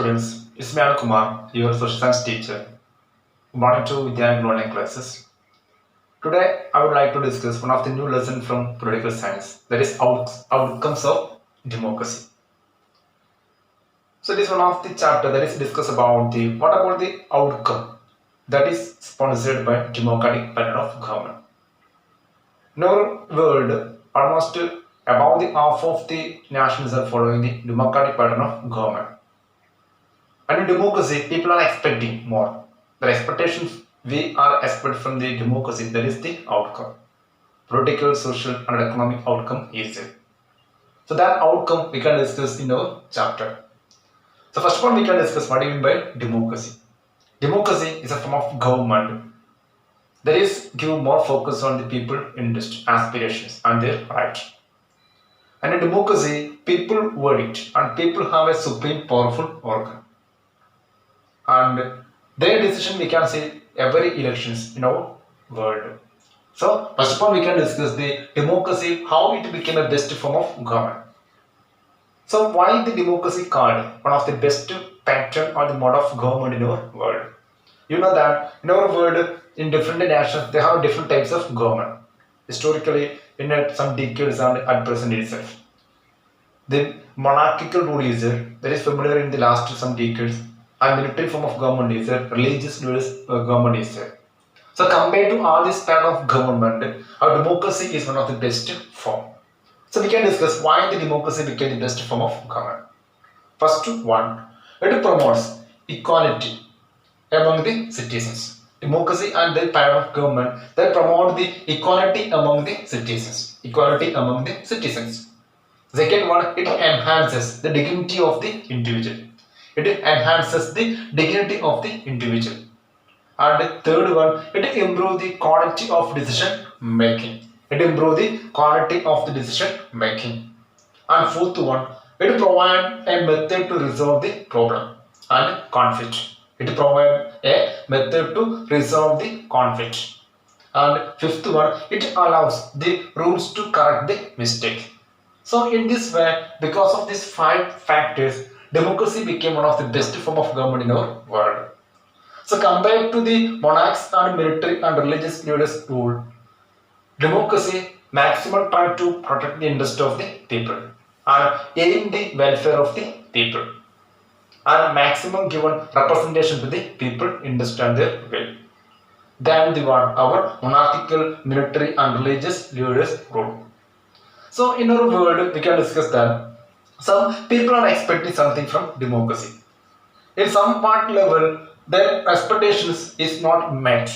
students, it's me Kumar, your social science teacher. Good morning to VEDIO online classes. Today, I would like to discuss one of the new lessons from political science, that is outcomes of democracy. So, this is one of the chapter that is discussed about what about the outcome that is sponsored by democratic pattern of government. In our world, almost about the half of the nations are following the democratic pattern of government. And in democracy, people are expecting more. The expectations we are expect from the democracy, that is the outcome. Political, social, and economic outcome is it. So that outcome we can discuss in our chapter. So first of all, we can discuss what do you mean by democracy. Democracy is a form of government that is give more focus on the people interest, aspirations, and their rights. And in democracy, people verdict and people have a supreme powerful organ. And their decision we can see every elections in our world. So first of all, we can discuss the democracy, how it became a best form of government. So why the democracy called one of the best pattern or the mode of government in our world? You know that in our world, in different nations, they have different types of government. Historically, in some decades and at present itself, the monarchical rule is there, that is familiar in the last some decades, and military form of government is there, religious government is there. So compared to all this kind of government, our democracy is one of the best form. So we can discuss why the democracy became the best form of government. First one, it promotes equality among the citizens. Democracy and the pattern of government that promote the equality among the citizens. Equality among the citizens. Second one, it enhances the dignity of the individual. It enhances the dignity of the individual. And third one, it improves the quality of decision making. It improves the quality of the decision making. And fourth one, it provides a method to resolve the problem and conflict. It provides a method to resolve the conflict. And fifth one, it allows the rules to correct the mistake. So in this way, because of these 5 factors, democracy became one of the best form of government in our world. So compared to the monarchs and military and religious leaders rule, democracy maximum try to protect the interest of the people and aim the welfare of the people and maximum given representation to the people understand their will than the one our monarchical, military and religious leaders rule. So in our world we can discuss that some people are expecting something from democracy. In some part level, their expectations is not met.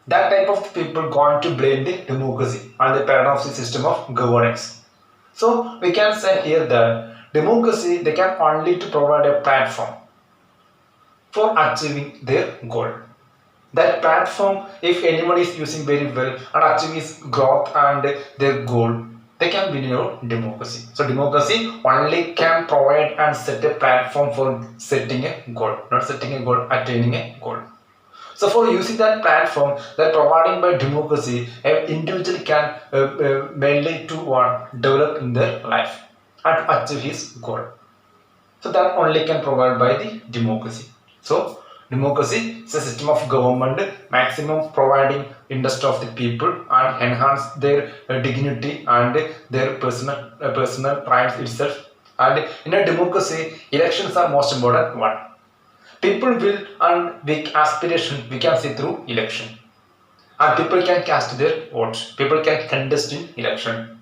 That type of people going to blame the democracy and the pattern of the system of governance. So we can say here that democracy they can only to provide a platform for achieving their goal. That platform, if anyone is using very well and achieving his growth and their goal, they can win your democracy. So democracy only can provide and set a platform for setting a goal, not setting a goal, attaining a goal. So for using that platform that providing by democracy, an individual can mainly to develop in their life and achieve his goal. So that only can provide by the democracy. So democracy is a system of government maximum providing interest of the people and enhance their dignity and their personal rights itself. And in a democracy, elections are most important one. People will and big aspiration we can see through election. And people can cast their votes. People can contest in election.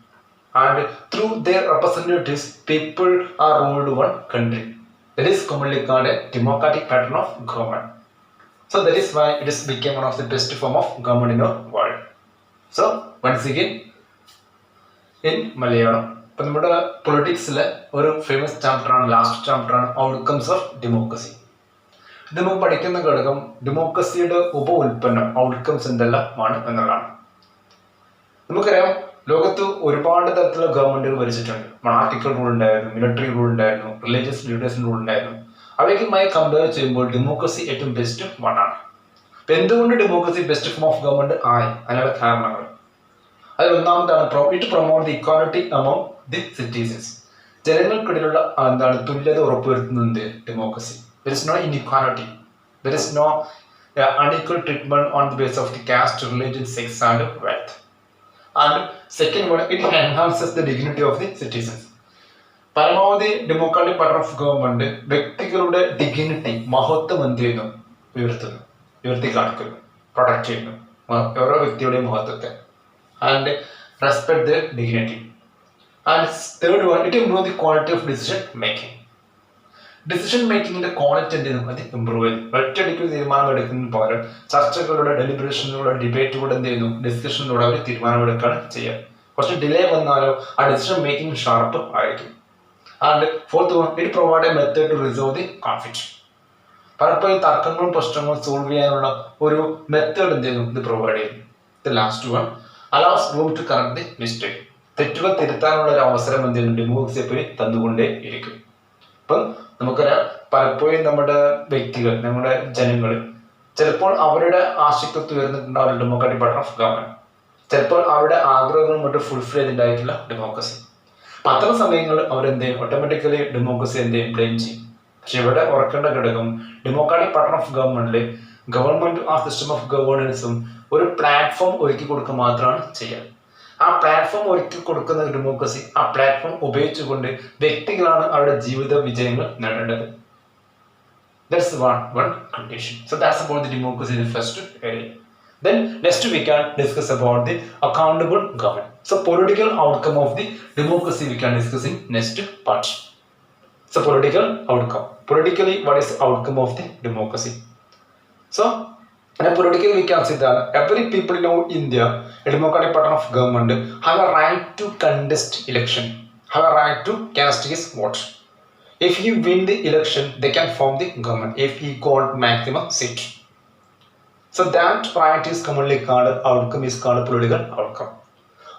And through their representatives, people are ruled one country. That is commonly called a democratic pattern of government. So that is why it is became one of the best form of government in our world. So once again, in Malayalam, politics ഒരു famous chapter ആണ്, last chapter ആണ്, outcomes of democracy. ഇത് നമുക്ക് പഠിക്കുന്ന ഘടകം ഡെമോക്രസിയുടെ ഉപ ഉൽപ്പന്നം outcomes എന്തെല്ലാമാണ് എന്നുള്ളതാണ്. നമുക്കറിയാം ലോകത്ത് ഒരുപാട് തരത്തിലുള്ള ഗവൺമെന്റുകൾ ഭരിച്ചിട്ടുണ്ട്. മൊണാർക്കിക്കൽ റൂൾ ഉണ്ടായിരുന്നു, മിലിറ്ററി റൂൾ ഉണ്ടായിരുന്നു, റിലീജിയസ് ലീഡേഴ്സിന്റെ റൂൾ ഉണ്ടായിരുന്നു. അവയ്ക്കുമായി കമ്പയർ ചെയ്യുമ്പോൾ ഡെമോക്രസി ഏറ്റവും ബെസ്റ്റ് വൺ ആണ്. അപ്പൊ എന്തുകൊണ്ട് democracy best form of government ആയി? അതിനുള്ള കാരണങ്ങൾ അതിൽ ഒന്നാമതാണ് it promote the equality among the citizens. ജനങ്ങൾക്കിടയിലുള്ള തുല്യത ഉറപ്പുവരുത്തുന്നത് democracy. There is no inequality. There is no unequal treatment on the basis of the caste, religion, sex, and wealth. And second one, it enhances the dignity of the citizens. പരമാവധി democratic part of government വ്യക്തികളുടെ dignity, മഹത്വം എന്ത് ചെയ്യുന്നു? ഉയർത്തുന്നു, ഉയർത്തി കാണിക്കുന്നു, protect ചെയ്യുന്നു ഓരോ വ്യക്തിയുടെയും മഹത്വത്തെ. And respect the dignity. And third one, it improve the quality of decision making. Decision മേക്കിങ്ങിന്റെ ക്വാളിറ്റി എന്ത് ചെയ്യുന്നു? അത് ഇമ്പ്രൂവ് ചെയ്യുന്നു. ഒറ്റയടിക്ക് തീരുമാനം എടുക്കുന്നതിന് പകരം ചർച്ചകളിലൂടെ, ഡെലിബറേഷനിലൂടെ, ഡിബേറ്റിലൂടെ എന്ത് ചെയ്യുന്നു? ഡിസ്കഷനിലൂടെ അവർ തീരുമാനമെടുക്കുകയാണ് ചെയ്യുക. കുറച്ച് ഡിലേ വന്നാലോ ആ ഡിസിഷൻ മേക്കിംഗ് ഷാർപ്പ് ആയിരിക്കും. And fourth one, it provide a method to resolve the conflict. പലപ്പോഴും തർക്കങ്ങളും പ്രശ്നങ്ങളും സോൾവ് ചെയ്യാനുള്ള ഒരു മെത്തേഡ് എന്ത് ചെയ്യുന്നു? ഇത് പ്രൊവൈഡ് ചെയ്യുന്നു. The last one, allows room to correct the mistake. തെറ്റുകൾ തിരുത്താനുള്ള ഒരു അവസരം എന്ത് ചെയ്യുന്നു? ഡെമോക്രസി എപ്പോഴും തന്നുകൊണ്ടേ ഇരിക്കും. ഇപ്പം നമുക്കറിയാം, പലപ്പോഴും നമ്മുടെ വ്യക്തികൾ, നമ്മുടെ ജനങ്ങൾ ചിലപ്പോൾ അവരുടെ ആശയത്വം ഉയർന്നിട്ടുണ്ടാവില്ല ഡെമോക്രാറ്റിക് പാർട്ടി ഓഫ് ഗവൺമെന്റ്. ചിലപ്പോൾ അവരുടെ ആഗ്രഹങ്ങളും മറ്റും ഫുൾഫിൽ ചെയ്തിട്ടുണ്ടായിട്ടില്ല ഡെമോക്രസി. അപ്പൊ അത്തരം സമയങ്ങളിൽ അവരെന്ത് ചെയ്യും? ഓട്ടോമാറ്റിക്കലി ഡെമോക്രസി എന്ത് ചെയ്യും? ബ്ലെയിം ചെയ്യും. പക്ഷെ ഇവിടെ ഓർക്കേണ്ട ഘടകം, ഡെമോക്രാറ്റിക് പാർട്ടി ഓഫ് ഗവൺമെന്റിൽ ഗവൺമെന്റ് ആ സിസ്റ്റം ഓഫ് ഗവേണൻസും ഒരു പ്ലാറ്റ്ഫോം ഒരുക്കി കൊടുക്കുക മാത്രമാണ് ചെയ്യുക. ആ പ്ലാറ്റ്ഫോം ഒരുക്കി കൊടുക്കുന്ന ഡെമോക്രസി, ആ പ്ലാറ്റ്ഫോം ഉപയോഗിച്ചുകൊണ്ട് വ്യക്തികളാണ് അവരുടെ ജീവിത വിജയങ്ങൾ നേടേണ്ടത്. That's one condition. So that's about the democracy in the first area. Then next we can discuss about the accountable government. So political outcome of the democracy we can discuss in next part. So political outcome. Politically, what is the outcome of the democracy? So in a political we can say that every people in India, a democratic pattern of government, have a right to contest election, have a right to cast his vote. If he win the election, they can form the government if he got maximum seat. So that right is commonly called, outcome is called political outcome.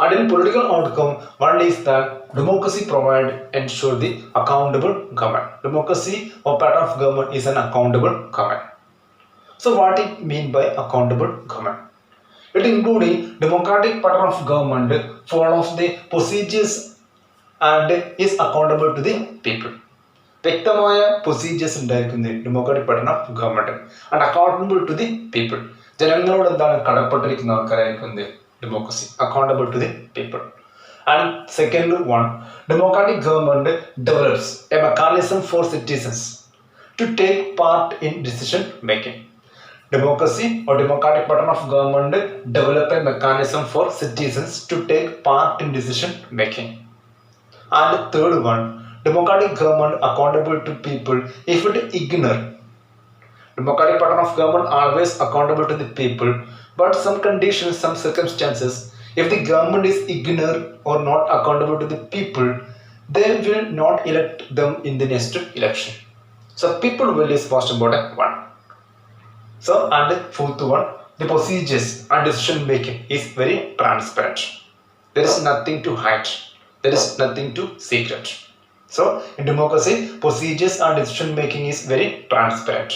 And in political outcome, one is that democracy provide ensure the accountable government. Democracy or pattern of government is an accountable government. So what it mean by accountable government? It including democratic pattern of government follows the procedures and is accountable to the people. വ്യക്തമായ procedures ഉണ്ടായിരിക്കുന്നത് democratic party of government and accountable to the people. ജനങ്ങളോട് എന്താണ് കടപ്പെട്ടിരിക്കുന്ന ആൾക്കാരായിരിക്കുന്നത് democracy, accountable to the people. And second one, democratic government develops a mechanism for citizens to take part in decision making. Democracy or democratic pattern of government develop a mechanism for citizens to take part in decision making. And third one, democratic government accountable to people if it ignore. Democratic pattern of government always accountable to the people, but some conditions, some circumstances, if the government is ignore or not accountable to the people, they will not elect them in the next election. So people will is most important one. So and fourth one, the procedures and decision making is very transparent. There is nothing to hide. There is nothing to secret. So in democracy, procedures and decision making is very transparent.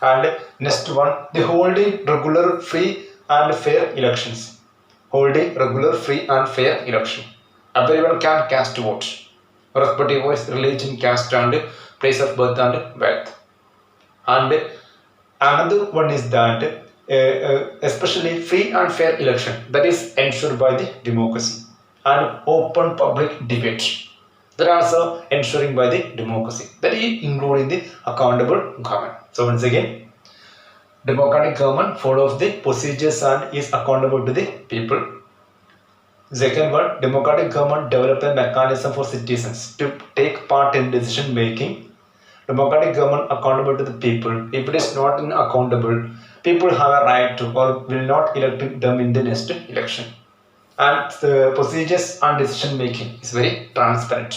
And next one, the holding regular, free and fair elections. Holding regular, free and fair election. Everyone can cast vote, irrespective of religion, caste and place of birth and wealth. And another one is that especially free and fair election, that is ensured by the democracy, and open public debate, that are also ensuring by the democracy, that is including the accountable government. So once again, democratic government follows the procedures and is accountable to the people. Second one, democratic government develop a mechanism for citizens to take part in decision making. Democratic government accountable to the people. If it is not accountable, people have a right to or will not elect them in the next election. And the procedures and decision making is very transparent.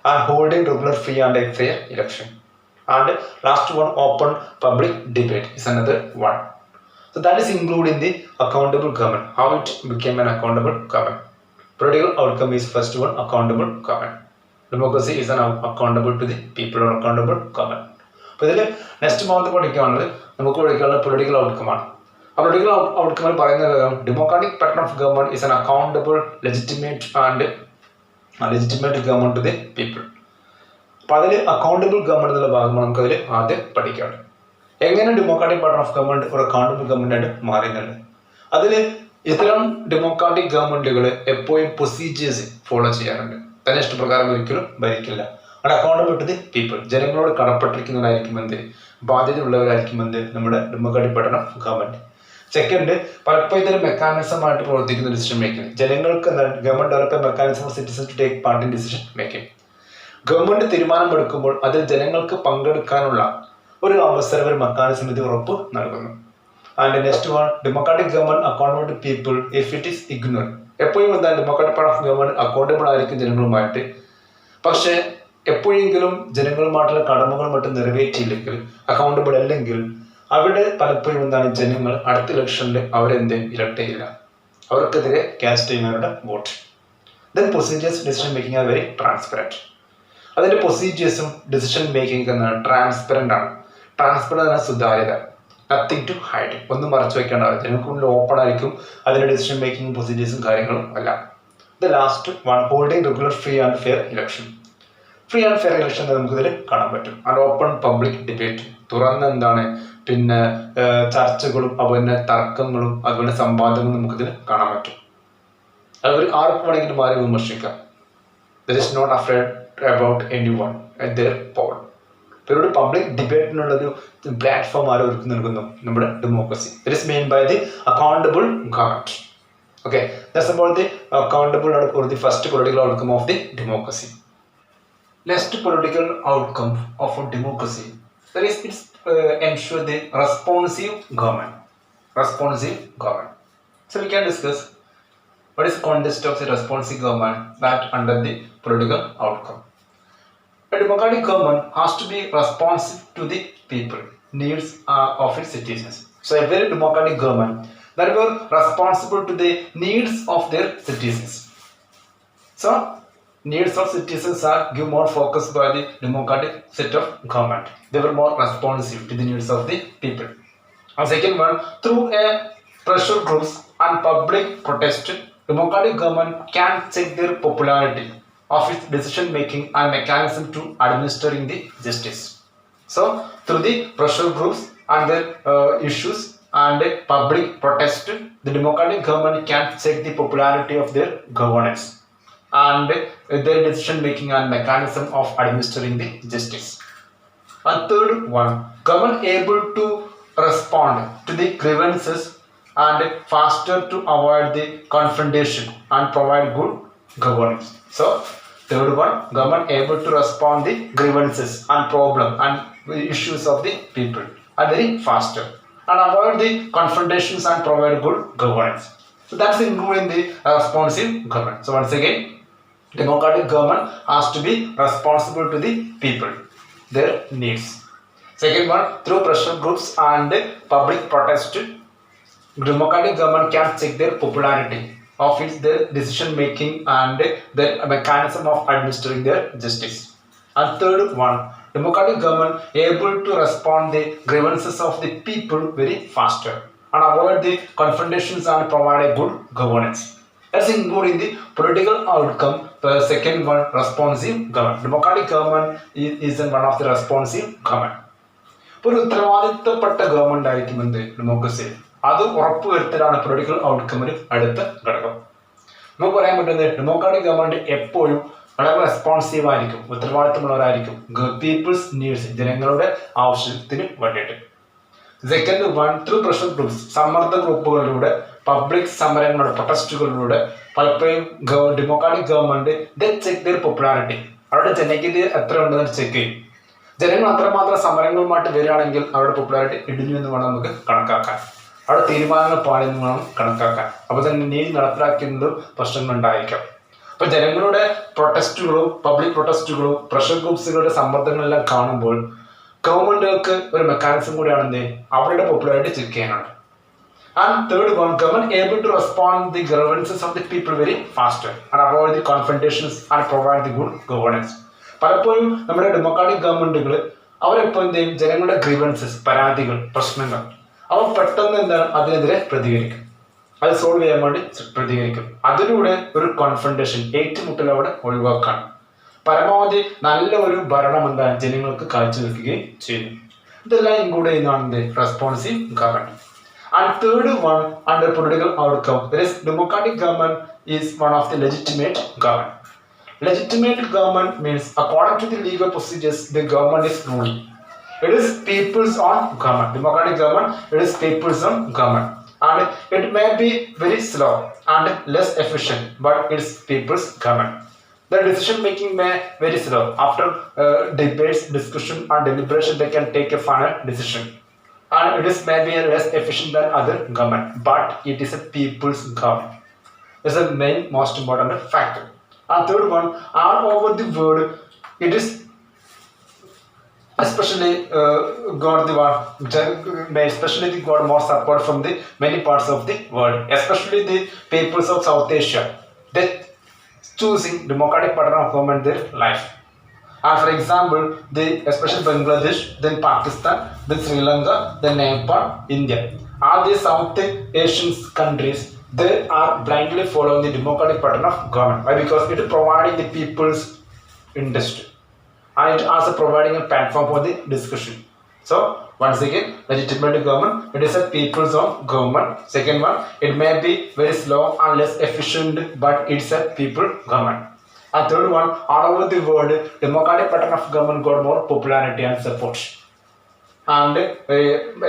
And holding regular, free and a fair election. And last one, open public debate is another one. So that is included in the accountable government. How it became an accountable government? Political outcome is first one, accountable government. Democracy is an accountable to the people or accountable government. അപ്പോൾ ഇതിൽ next ഭാഗത്ത് പഠിക്കുകയാണെങ്കിൽ നമുക്ക് പഠിക്കാനുള്ള political outcome ആണ്. ആ political ഔട്ട്കമിൽ പറയുന്നത് democratic pattern of government is an accountable legitimate government to the people. അപ്പോൾ അതിൽ അക്കൗണ്ടബിൾ ഗവൺമെന്റ് എന്നുള്ള ഭാഗമാണ് നമുക്കതിൽ ആദ്യം പഠിക്കാനുള്ളത്. എങ്ങനെ ഡെമോക്രാറ്റിക് പാർട്ട് ഓഫ് ഗവൺമെന്റ് ഒരു അക്കൗണ്ടബിൾ ഗവൺമെന്റ് ആയിട്ട് മാറിയിട്ടുണ്ട്. അതിൽ ഇത്തരം ഡെമോക്രാറ്റിക് ഗവൺമെന്റുകൾ എപ്പോഴും പ്രൊസീജിയേഴ്സ് ഫോളോ ചെയ്യാറുണ്ട്. തന്നെ ഇഷ്ടപ്രകാരം ഒരിക്കലും ഭരിക്കില്ല. അത് അക്കൗണ്ടബിൾ ടു ദി പീപ്പിൾ, ജനങ്ങളോട് കടപ്പെട്ടിരിക്കുന്നവരായിരിക്കും എന്ത്, ബാധ്യതയുള്ളവരായിരിക്കും എന്ത് നമ്മുടെ democratic part of government. Second, പലപ്പോഴും ഇതൊരു മെക്കാനിസം ആയിട്ട് പ്രവർത്തിക്കുന്ന ഡിസിഷൻ മേക്കിംഗ്. ജനങ്ങൾക്ക് government develop mechanism for citizen to take part in decision making. Government തീരുമാനമെടുക്കുമ്പോൾ അതിൽ ജനങ്ങൾക്ക് പങ്കെടുക്കാനുള്ള ഒരു അവസരം, ഒരു മെക്കാനിസം ഇത് ഉറപ്പ് നൽകുന്നു. And next one, democratic government accountable to people if it is ignore. എപ്പോഴും എന്താ democratic part of government accountable ആയിരിക്കും ജനങ്ങളുമായിട്ട്. പക്ഷേ എപ്പോഴെങ്കിലും ജനങ്ങളുമായിട്ടുള്ള കടമകൾ മറ്റും നിറവേറ്റിയില്ലെങ്കിൽ, അക്കൗണ്ടബിൾ അല്ലെങ്കിൽ, അവിടെ പലപ്പോഴും എന്താണ് ജനങ്ങൾ അടുത്ത ഇലക്ഷനിൽ അവരെന്ത് ഇലക്ട് ചെയ്യില്ല, അവർക്കെതിരെ കാസ്റ്റ് ചെയ്യുന്നവരുടെ vote. Then procedures decision making are very transparent. അതിന്റെ പ്രൊസീജിയേഴ്സും ഡിസിഷൻ മേക്കിംഗ് എന്നാണ് ട്രാൻസ്പെറന്റ് ആണ്. ട്രാൻസ്പെറന്റ് ആണ് സുതാര്യത, നത്തിങ് ടു ഹൈഡ്, ഒന്നും മറച്ചു വെക്കേണ്ടത്. ജനങ്ങൾക്ക് മുന്നിൽ ഓപ്പൺ ആയിരിക്കും അതിന്റെ ഡിസിഷൻ മേക്കിംഗ് പ്രൊസീജിയേഴ്സും കാര്യങ്ങളും അല്ല. The last one, holding regular free and fair election. Free and fair election നമുക്കിതിൽ കാണാൻ പറ്റും. ആൻഡ് ഓപ്പൺ പബ്ലിക് ഡിബേറ്റ്, തുറന്ന എന്താണ് പിന്നെ ചർച്ചകളും അതുപോലെ തർക്കങ്ങളും അതുപോലെ സംവാദങ്ങളും നമുക്കിതിൽ കാണാൻ പറ്റും. അവർ ആർക്ക് വേണമെങ്കിലും മാറി വിമർശിക്കാം. There is not afraid about any one at their power. ഇവരുടെ പബ്ലിക് ഡിബേറ്റിനുള്ളൊരു പ്ലാറ്റ്ഫോം ആര് ഒരുക്കി നൽകുന്നു, നമ്മുടെ democracy. That is main by the accountable government. Okay, that's about the accountable or the first political outcome of the democracy. Next political outcome of a democracy, that is it's ensure the responsive government. Responsive government. So we can discuss what is the context of the responsive government that under the political outcome. A democratic government has to be responsive to the people needs of its citizens. So a very democratic government that were responsible to the needs of their citizens. So needs of citizens are give more focus by the democratic set of government. They were more responsive to the needs of the people. And second one, through a pressure groups and public protest, democratic government can check their popularity of its decision making and mechanism to administering the justice. So through the pressure groups and their issues and public protest, the democratic government can check the popularity of their governance and their decision making and mechanism of administering the justice. And third one, government able to respond to the grievances and faster to avoid the confrontation and provide good governance. So third one, government able to respond the grievances and problem and issues of the people and very faster and avoid the confrontations and provide good governance. So that's including the responsive government. So once again, democratic government has to be responsible to the people, their needs. Second one, through pressure groups and public protest, democratic government can check their popularity of its their decision making and their mechanism of administering their justice. And third one, democratic government able to respond the grievances of the people very faster and avoid the confrontations and provide a good governance. That's including the political outcome. The second one, responsive government. Democratic government is one of the responsive government. ഒരു ഉത്തരവാദിത്തപ്പെട്ട government ആയിരിക്കും എന്ത് democracy. അത് ഉറപ്പുവരുത്തലാണ് political ഔട്ട്കമ്മിന് അടുത്ത ഘടകം. നമുക്ക് പറയാൻ പറ്റുന്നത് ഡെമോക്രാറ്റിക് ഗവൺമെന്റ് എപ്പോഴും വളരെ റെസ്പോൺസീവ് ആയിരിക്കും, ഉത്തരവാദിത്തമുള്ളവരായിരിക്കും പീപ്പിൾസ് നീഡ്സ്, ജനങ്ങളുടെ ആവശ്യത്തിന് വേണ്ടിയിട്ട്. Second one, through pressure groups, സമ്മർദ്ദ ഗ്രൂപ്പുകളിലൂടെ, പബ്ലിക് സമരങ്ങളുടെ പ്രൊട്ടസ്റ്റുകളിലൂടെ പലപ്പോഴും democratic government they check there popularity, അവരുടെ ജനകീയത എത്ര ഉണ്ടെന്ന് ചെക്ക് ചെയ്യും. ജനങ്ങൾ അത്രമാത്രം സമരങ്ങളുമായിട്ട് വരികയാണെങ്കിൽ അവരുടെ പോപ്പുലാരിറ്റി ഇടിഞ്ഞു എന്ന് വേണം നമുക്ക് കണക്കാക്കാൻ, അവിടെ തീരുമാനങ്ങൾ പാടിയെന്ന് വേണം കണക്കാക്കാൻ. അപ്പോൾ തന്നെ നീതി നടപ്പിലാക്കുന്നതും പ്രശ്നങ്ങൾ ഉണ്ടായിരിക്കാം. അപ്പൊ ജനങ്ങളുടെ പ്രൊട്ടസ്റ്റുകളും പബ്ലിക് പ്രൊട്ടസ്റ്റുകളും പ്രഷർ ഗ്രൂപ്പ്സുകളുടെ സമ്മർദ്ദങ്ങളെല്ലാം കാണുമ്പോൾ ഗവൺമെന്റുകൾക്ക് ഒരു മെക്കാനിസം കൂടിയാണ് എന്ത്, അവരുടെ പോപ്പുലാരിറ്റി ചെക്ക് ചെയ്യാനാണ്. And third one, government able to respond the grievances of the people very faster and avoid the confrontations and provide the good governance. പലപ്പോഴും നമ്മുടെ ഡെമോക്രാറ്റിക് ഗവൺമെന്റുകൾ അവരെപ്പോൾ എന്ത് ചെയ്യും, ജനങ്ങളുടെ ഗ്രീവൻസസ്, പരാതികൾ, പ്രശ്നങ്ങൾ അവർ പെട്ടെന്ന് എന്താണ് അതിനെതിരെ പ്രതികരിക്കും, അത് സോൾവ് ചെയ്യാൻ വേണ്ടി പ്രതികരിക്കും. അതിലൂടെ ഒരു കോൺഫ്രണ്ടേഷൻ, ഏറ്റുമുട്ടൽ അവിടെ ഒഴിവാക്കാണ്. പരമാവധി നല്ല ഒരു ഭരണം എന്താണ് ജനങ്ങൾക്ക് കാഴ്ചവെക്കുകയും ചെയ്യുന്നു. ഇതെല്ലാം ഇൻക്ലൂഡ് ചെയ്യുന്നതാണ് responsive government. And third one, under political outcome, there is democratic government is one of the legitimate government. Legitimate government means according to the legal procedures, the government is ruling. It is people's own government. Democratic government, it is people's own government. And it may be very slow and less efficient, but it's people's government. The decision making may very slow. After debates, discussion and deliberation, they can take a final decision. And it is maybe less efficient than other government, but it is a people's government. This is the main most important factor. And third one, all over the world, it is especially got the one, especially got more support from the many parts of the world, especially the peoples of South Asia. They choosing democratic pattern of government their life. And for example, especially Bangladesh, then Pakistan, then Sri Lanka, then Nepal, India. All these South Asian countries, they are blindly following the democratic pattern of government. Why? Because it is providing the people's interest. And it also providing a platform for the discussion. So, once again, legitimate government, it is a people's own government. Second one, it may be very slow and less efficient, but it's a people government. And third one, all over the world, democratic pattern of government got more popularity and support. And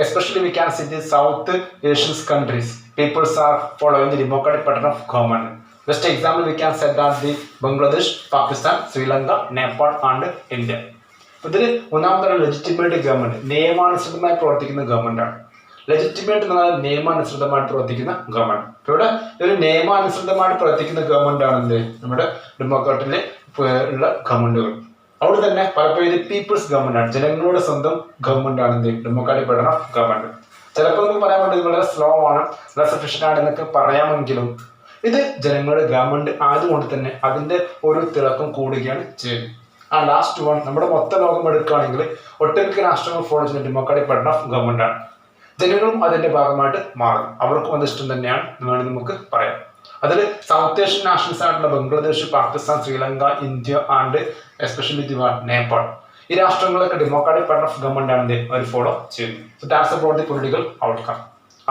especially we can see the South Asian countries, people are following the democratic pattern of government. Just example, we can say that the Bangladesh, Pakistan, Sri Lanka, Nepal and India. ഇതിൽ ഒന്നാമത്തെ legitimate government, നിയമാനുസൃതമായി പ്രവർത്തിക്കുന്ന government ആണ്. Legitimate എന്ന് പറഞ്ഞാൽ നിയമാനുസൃതമായിട്ട് പ്രവർത്തിക്കുന്ന government. ഇവിടെ ഒരു നിയമാനുസൃതമായിട്ട് പ്രവർത്തിക്കുന്ന ഗവൺമെന്റ് ആണ് എന്ത് നമ്മുടെ ഡെമോക്രാറ്റിലെ ഉള്ള ഗവൺമെന്റുകൾ. അവിടെ തന്നെ പലപ്പോഴും ഇത് പീപ്പിൾസ് ഗവൺമെന്റ് ആണ്, ജനങ്ങളുടെ സ്വന്തം ഗവൺമെന്റ് ആണ് എന്ത് ഡെമോക്രാറ്റിക് പാറ്റേൺ ഓഫ് ഗവൺമെന്റ്. ചിലപ്പോൾ നമുക്ക് പറയാൻ വേണ്ടി വളരെ സ്ലോ ആണ്, വളരെ സഫിഷ്യന്റ് ആണ് എന്നൊക്കെ പറയാമെങ്കിലും ഇത് ജനങ്ങളുടെ ഗവൺമെന്റ് ആയതുകൊണ്ട് തന്നെ അതിന്റെ ഒരു തിളക്കം കൂടുകയാണ് ചെയ്യുന്നത്. ആ ലാസ്റ്റ് വൺ, നമ്മുടെ മൊത്തം ലോകം എടുക്കുകയാണെങ്കിൽ ഒട്ടുമിക്ക രാഷ്ട്രങ്ങൾ ഫോളോ ചെയ്യുന്ന ഡെമോക്രാറ്റിക് പാറ്റേൺ ഓഫ് ഗവൺമെന്റ് ആണ്. ജനങ്ങളും അതിന്റെ ഭാഗമായിട്ട് മാറും, അവർക്കും അത് ഇഷ്ടം തന്നെയാണ് എന്ന് വേണമെങ്കിൽ നമുക്ക് പറയാം. അതിൽ സൗത്ത് ഏഷ്യൻ നാഷണൽസ് ആയിട്ടുള്ള Bangladesh, Pakistan, Sri Lanka, India and especially Nepal, ഈ രാഷ്ട്രങ്ങളൊക്കെ ഡെമോക്രാറ്റിക് പാറ്റേൺ ഓഫ് ഗവൺമെന്റ് ആണ് അവർ ഫോളോ ചെയ്യുന്നത്. So that's about the political outcome.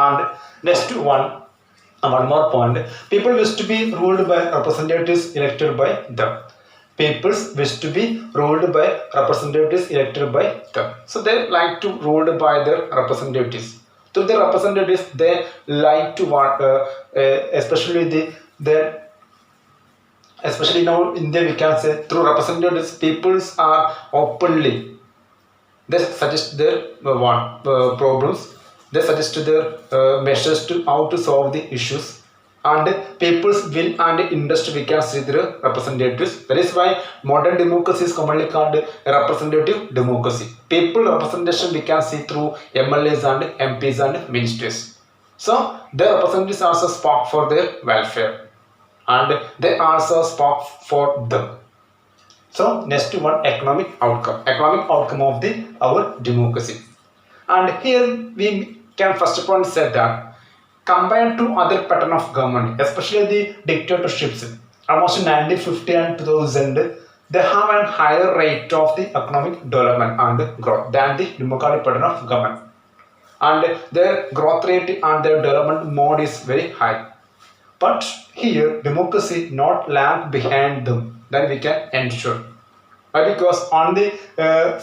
And next one more point, people wish to be ruled by representatives elected by them. Peoples wish to be ruled by representatives elected by them. So they like to ruled by their representatives. Through their representatives, they like to want, especially now in India, we can say through representatives, peoples are openly, they suggest their problems. They suggest their measures to how to solve the issues, and people's will and interest we can see through representatives. That is why modern democracy is commonly called representative democracy. People representation we can see through MLAs and MPs and ministers. So their representatives also spoke for their welfare, and they also spoke for them. So next one, economic outcome of our democracy. And here we can first of all say that compared to other pattern of government, especially the dictatorships, almost in 1950 and 2000, they have a higher rate of the economic development and growth than the democratic pattern of government. And their growth rate and their development mode is very high. But here, democracy not lag behind them, then we can ensure. Because on the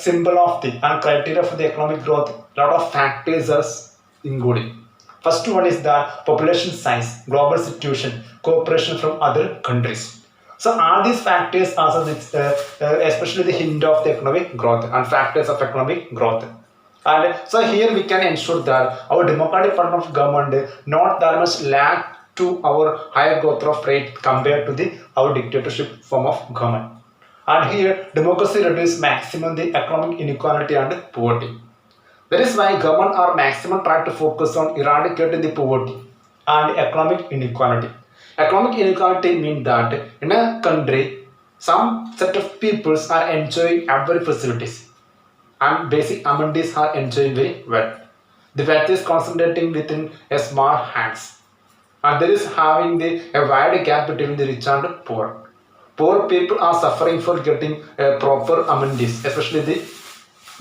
symbol of the and criteria for the economic growth, lot of factors are included. First one is the population size, global situation, cooperation from other countries. So all these factors also especially the hint of the economic growth and factors of economic growth. And so here we can ensure that our democratic pattern of government not that much lag to our higher growth of rate compared to our dictatorship form of government. And here democracy reduces maximum the economic inequality and poverty. That is why government are maximum try to focus on eradicating the poverty and economic inequality. Economic inequality means that in a country some set of peoples are enjoying every facilities and basic amenities are enjoying very well. The wealth is concentrating within a small hands, and there is having a wide gap between the rich and poor. Poor people are suffering for getting proper amenities, especially the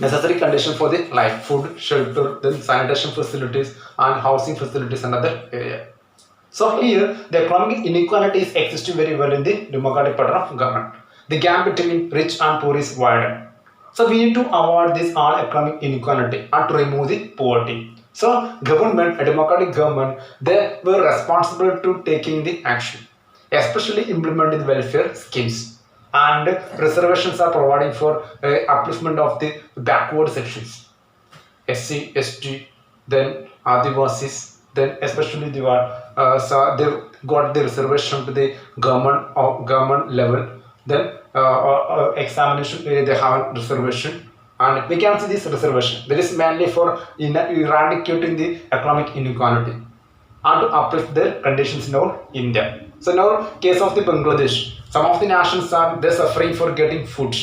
necessary condition for the life, food, shelter, then sanitation facilities and housing facilities and other area. So here the economic inequality is existing very well in the democratic pattern of government. The gap between rich and poor is widened. So we need to avoid this all economic inequality and to remove the poverty. So government, a democratic government, they were responsible to taking the action, especially implementing the welfare schemes. And reservations are providing for upliftment of the backward sections. SC, ST, then Adivasis, then especially so they got the reservation to the government level. Then examination area they have reservation, and we can see this reservation. That is mainly for eradicating the economic inequality and to uplift their conditions in our India. So now case of the Bangladesh, some of the nations are they suffering for getting food.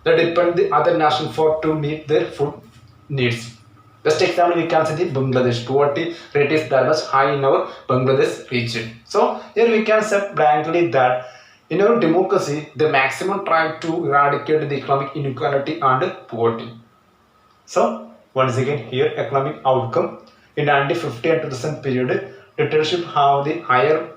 They depend the other nation for to meet their food needs. Just example, we can see the Bangladesh poverty rate is that much high in our Bangladesh region. So here we can say blankly that in our democracy, the maximum try to eradicate the economic inequality and poverty. So once again here economic outcome in 1950 and 2000 period, dictatorship have the higher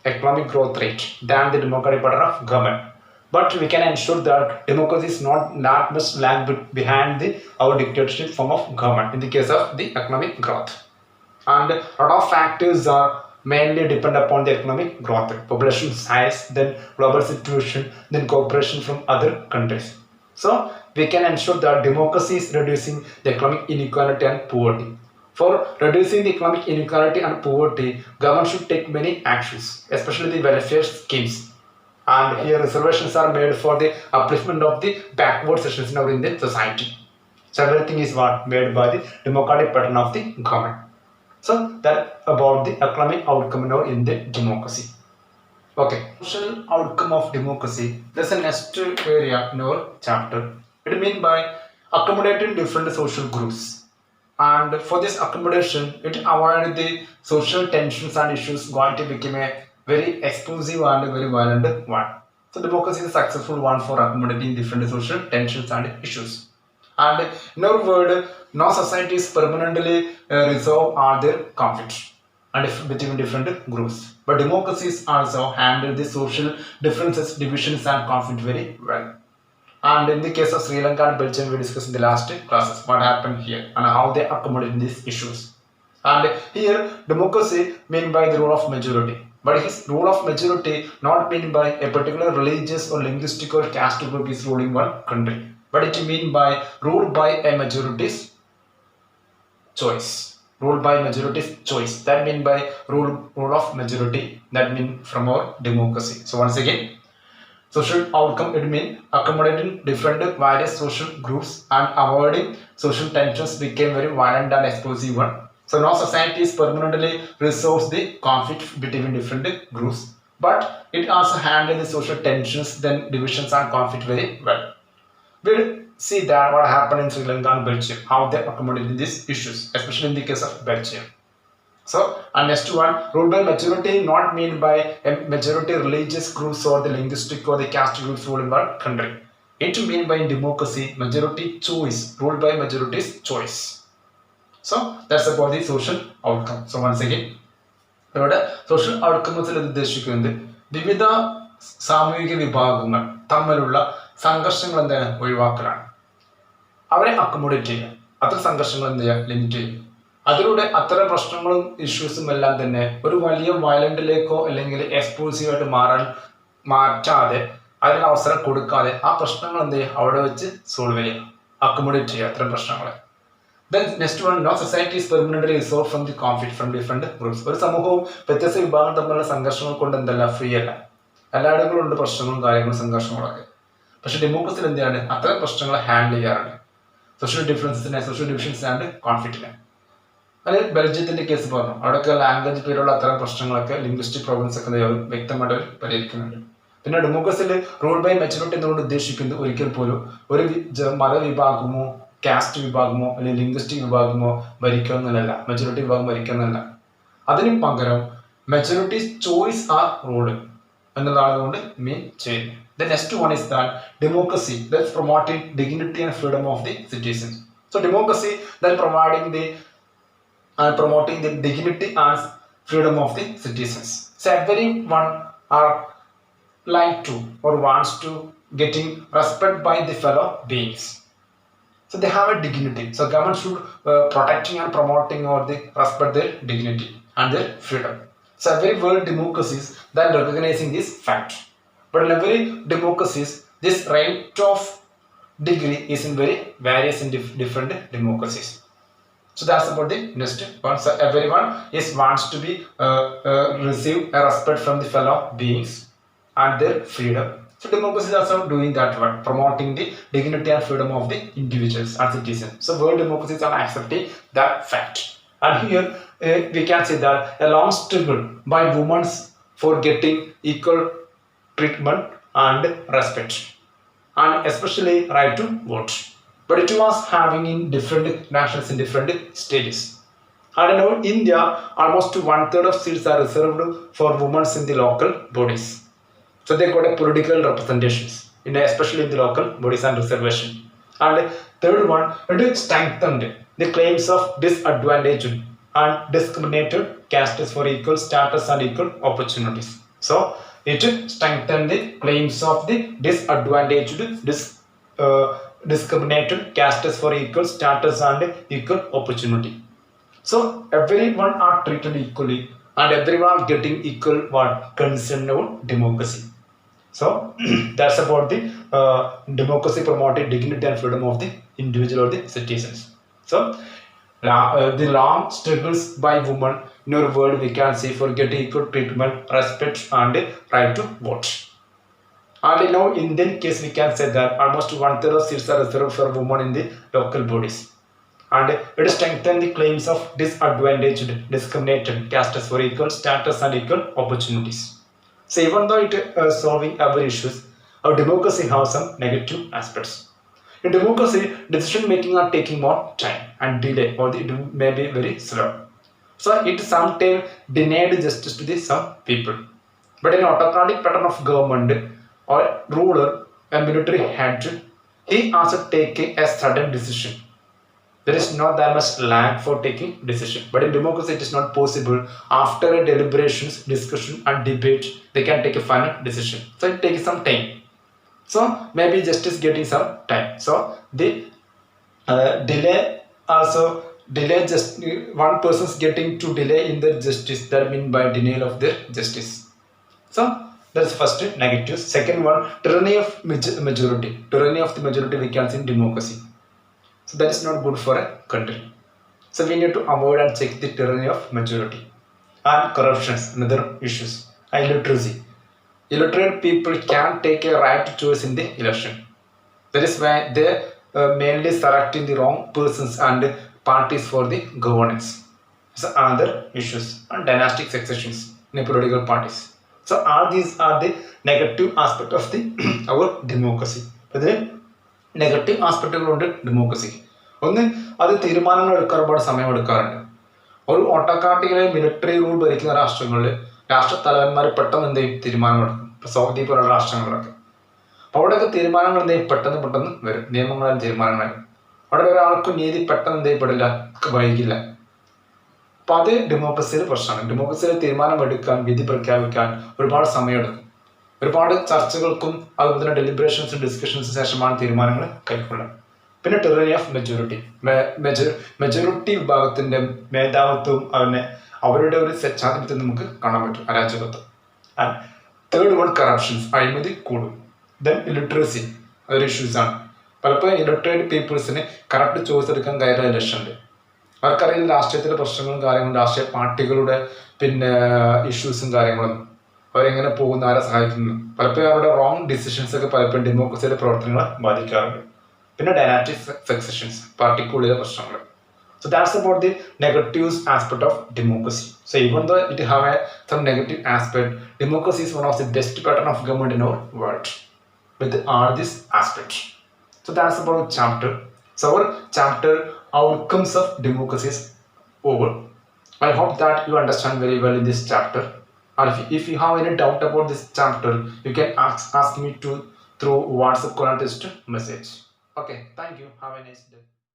economic growth rate than the democratic pattern of government. But we can ensure that democracy is not that much lag behind our dictatorship form of government in the case of the economic growth. And a lot of factors are mainly depend upon the economic growth, population size, then global situation, then cooperation from other countries. So we can ensure that democracy is reducing the economic inequality and poverty. For reducing the economic inequality and poverty, government should take many actions, especially the welfare schemes. And here reservations are made for the upliftment of the backward sections in our Indian society. So everything is what made by the democratic pattern of the government. So that about the economic outcome in our Indian democracy. Okay, social outcome of democracy. There's a next area in our chapter. It means by accommodating different social groups. And for this accommodation, it avoided the social tensions and issues going to become a very explosive and very violent one. So democracy is a successful one for accommodating different social tensions and issues. And in our world, no society is permanently resolve all their conflicts and between different groups. But democracies also handle the social differences, divisions and conflict very well. And in the case of Sri Lanka and Belgium, we discussed in the last classes what happened here and how they accommodate these issues. And here, democracy means by the rule of majority. But his rule of majority not mean by a particular religious or linguistic or caste group is ruling one country. But it mean by ruled by a majority's choice. Ruled by majority's choice. That mean by rule of majority. That mean from our democracy. So once again, social outcome it means accommodating different various social groups and avoiding social tensions became very violent and explosive one. So no society is permanently resolves the conflict between different groups, but it also handles the social tensions, then divisions and conflict very well. We'll see that what happened in Sri Lanka and Belgium, how they accommodated these issues, especially in the case of Belgium. So, and next one, ruled by majority not mean by a majority religious groups or the linguistic or the caste groups ruling one country. It mean by democracy, majority choice, ruled by majority's choice. So that's about the social outcome. So once again, ഇവിടെ social ഔട്ട്കംസിൽ ഉദ്ദേശിക്കുന്നത് വിവിധ സാമൂഹിക വിഭാഗങ്ങൾ തമ്മിലുള്ള സംഘർഷങ്ങൾ എന്താണ് ഒഴിവാക്കലാണ്. അവരെ accommodate ചെയ്യുക, അത്ര സംഘർഷങ്ങൾ എന്ത് ചെയ്യുക ലിമിറ്റ് ചെയ്യുക. അതിലൂടെ അത്തരം പ്രശ്നങ്ങളും ഇഷ്യൂസും എല്ലാം തന്നെ ഒരു വലിയ വയലന്റിലേക്കോ അല്ലെങ്കിൽ എക്സ്പ്ലോസീവായിട്ട് മാറ്റാതെ അതിനുള്ള അവസരം കൊടുക്കാതെ ആ പ്രശ്നങ്ങൾ എന്ത് ചെയ്യുക അവിടെ വെച്ച് സോൾവ് ചെയ്യുക, അക്കോമഡേറ്റ് ചെയ്യുക അത്തരം പ്രശ്നങ്ങളെ. Then next one, no society is permanently resolved from the conflict from different groups. ഒരു സമൂഹവും വ്യത്യസ്ത വിഭാഗങ്ങൾ തമ്മിലുള്ള സംഘർഷങ്ങൾ കൊണ്ട് എന്തല്ല ഫ്രീ അല്ല. എല്ലായിടങ്ങളും ഉണ്ട് പ്രശ്നങ്ങളും കാര്യങ്ങളും സംഘർഷങ്ങളൊക്കെ. പക്ഷെ ഡെമോക്രസിയിൽ എന്താണ് അത്തരം പ്രശ്നങ്ങളെ ഹാൻഡിൽ ചെയ്യാറുണ്ട്. സോഷ്യൽ ഡിവിഷൻസ് ആൻഡ് കോൺഫ്ലിക്റ്റിനെ. അത് ബെൽജിയത്തിന്റെ കേസ് പറഞ്ഞു, അവിടെയൊക്കെ ലാംഗ്വേജ് പേരുള്ള അത്തരം പ്രശ്നങ്ങളൊക്കെ ലിംഗ്വിസ്റ്റിക് പ്രോബ്ലംസ് ഒക്കെ വ്യക്തമായിട്ട് പരിഹരിക്കുന്നുണ്ട്. പിന്നെ ഡെമോക്രസിയിൽ റൂൾ ബൈ മെച്ചോറിറ്റി എന്നുകൊണ്ട് ഉദ്ദേശിക്കുന്നത് ഒരിക്കൽ പോലും ഒരു മതവിഭാഗമോ കാസ്റ്റ് വിഭാഗമോ അല്ലെങ്കിൽ ലിംഗ്വിസ്റ്റിക് വിഭാഗമോ ഭരിക്കുന്നതല്ല, മെജോറിറ്റി വിഭാഗം ഭരിക്കുന്നതല്ല. അതിന് പകരം മെജോറിറ്റി ചോയ്സ് ആർ റൂൾഡ്. എന്നതാണ് കൊണ്ട് മീൻ ചെയ്യുന്നത്. The next one is that democracy that's promoting dignity and freedom of the citizens. So democracy that promoting the dignity and freedom of the citizens. So everyone are like to or wants to getting respect by the fellow beings. So they have a dignity. So government should protecting and promoting or the respect their dignity and their freedom. So every world democracies that recognizing this fact. But in every democracies, this rate of degree is in very various in different democracies. So that's about the next one. So everyone is wants to be receive a respect from the fellow beings and their freedom. So democracy is also doing that one, promoting the dignity and freedom of the individuals and citizens. So world democracies are accepting that fact. And here we can say that a long struggle by women for getting equal treatment and respect, and especially right to vote. But it was having in different nations in different stages. And in our India, almost 1/3 of seats are reserved for women in the local bodies. So they got a political representations, especially in the local bodies and reservation. And third one, it strengthened the claims of disadvantaged and discriminated castes for equal status and equal opportunities. So it strengthened the claims of the disadvantaged, discriminated castes for equal status and equal opportunity. So everyone are treated equally and everyone getting equal what concern of democracy. So that's about the democracy promoting dignity and freedom of the individual or the citizens. So the long struggles by women in our world we can see for getting equal treatment, respect and right to vote. And in our Indian case we can say that almost 1/3 of seats are reserved for women in the local bodies. And it strengthens the claims of disadvantaged, discriminated castes for equal status and equal opportunities. So even though it is solving our issues, our democracy has some negative aspects. In democracy, decision making are taking more time and delay, or it may be very slow. So it sometimes denied justice to some people. But in autocratic pattern of government or ruler, a military head, he also taking a sudden decision. There is not that much lag for taking decision. But in democracy, it is not possible. After a deliberations, discussion and debate, they can take a final decision. So it takes some time. So maybe justice getting some time. So the delay also delay just one person's getting to delay in the justice. That mean by denial of their justice. So that's first negative. Second one, tyranny of majority. Tyranny of the majority we can see in democracy. So that is not good for a country. So we need to avoid and check the tyranny of majority. And corruptions, another issues. Illiteracy. Illiterate people can take a right choice in the election. That is why they mainly selecting the wrong persons and parties for the governance. So other issues and dynastic successions in political parties. So all these are the negative aspect of the our democracy. Negative ആസ്പെക്റ്റുകളുണ്ട് ഡെമോക്രസിക്ക്. ഒന്ന്, അത് തീരുമാനങ്ങൾ എടുക്കാൻ ഒരുപാട് സമയം എടുക്കാറുണ്ട്. ഒരു ഓട്ടോക്രാറ്റിക്കലെ മിലിറ്ററി റൂൾ ഭരിക്കുന്ന രാഷ്ട്രങ്ങളിൽ രാഷ്ട്രത്തലവന്മാർ പെട്ടെന്ന് എന്ത് ചെയ്യും തീരുമാനങ്ങൾ എടുക്കും. ഇപ്പോൾ സൗദി പോലുള്ള രാഷ്ട്രങ്ങളിലൊക്കെ അവിടെയൊക്കെ തീരുമാനങ്ങൾ എന്ത് ചെയ്യും പെട്ടെന്ന് വരും. നിയമങ്ങളും തീരുമാനങ്ങളും അവിടെ ഒരാൾക്കും നീതി പെട്ടെന്ന് എന്ത് ചെയ്യപ്പെടില്ല, വൈകില്ല. അപ്പോൾ അത് ഡെമോക്രസിയുടെ പ്രശ്നമാണ്. ഡെമോക്രസിയിൽ തീരുമാനം എടുക്കാൻ, വിധി പ്രഖ്യാപിക്കാൻ ഒരുപാട് സമയമെടുക്കും. ഒരുപാട് ചർച്ചകൾക്കും അതുപോലെ തന്നെ ഡെലിബറേഷൻസും ഡിസ്കഷൻസിന് ശേഷമാണ് തീരുമാനങ്ങൾ കൈക്കൊള്ളുന്നത്. പിന്നെ ടെറിട്ടറി ഓഫ് മെജോറിറ്റി. മെജോറിറ്റി വിഭാഗത്തിന്റെ മേധാവിത്വവും അവരുടെ ഒരു സ്വേച്ഛാധിപത്യം നമുക്ക് കാണാൻ പറ്റും, അരാജകത്വം. ആൻഡ് തേർഡ് വൺ, കറപ്ഷൻസ്, അഴിമതി കൂടും. ദെൻ ഇലിറ്ററസി, അതൊരു ഇഷ്യൂസ് ആണ്. പലപ്പോഴും ഇലിറ്ററേറ്റ് പീപ്പിൾസിന് കറക്റ്റ് ചോയ്സ് എടുക്കാൻ കഴിയുന്ന ഇലക്ഷനുണ്ട്. അവർക്കറിയില്ല രാഷ്ട്രീയത്തിലെ പ്രശ്നങ്ങളും കാര്യങ്ങളും, രാഷ്ട്രീയ പാർട്ടികളുടെ ഇഷ്യൂസും കാര്യങ്ങളും, അവരെങ്ങനെ പോകുന്നു, ആരെ സഹായിക്കുന്നു. പലപ്പോഴും അവരുടെ റോങ് ഡിസിഷൻസ് ഒക്കെ പലപ്പോഴും ഡെമോക്രസിയുടെ പ്രവർത്തനങ്ങളെ ബാധിക്കാറുണ്ട്. പിന്നെ ഡൈനാസ്റ്റിക് സക്സഷൻസ്, പാർട്ടിക്കുള്ളിലെ പ്രശ്നങ്ങൾ. So that's about the negative aspect of democracy. So even though it have some negative aspect, democracy is one of the best pattern of government in our world with all these aspects. So that's about the chapter. So our chapter outcomes of democracy is over. I hope that you understand very well in this chapter. Or if you have any doubt about this chapter, you can ask me to through WhatsApp contact message. Okay, thank you. Have a nice day.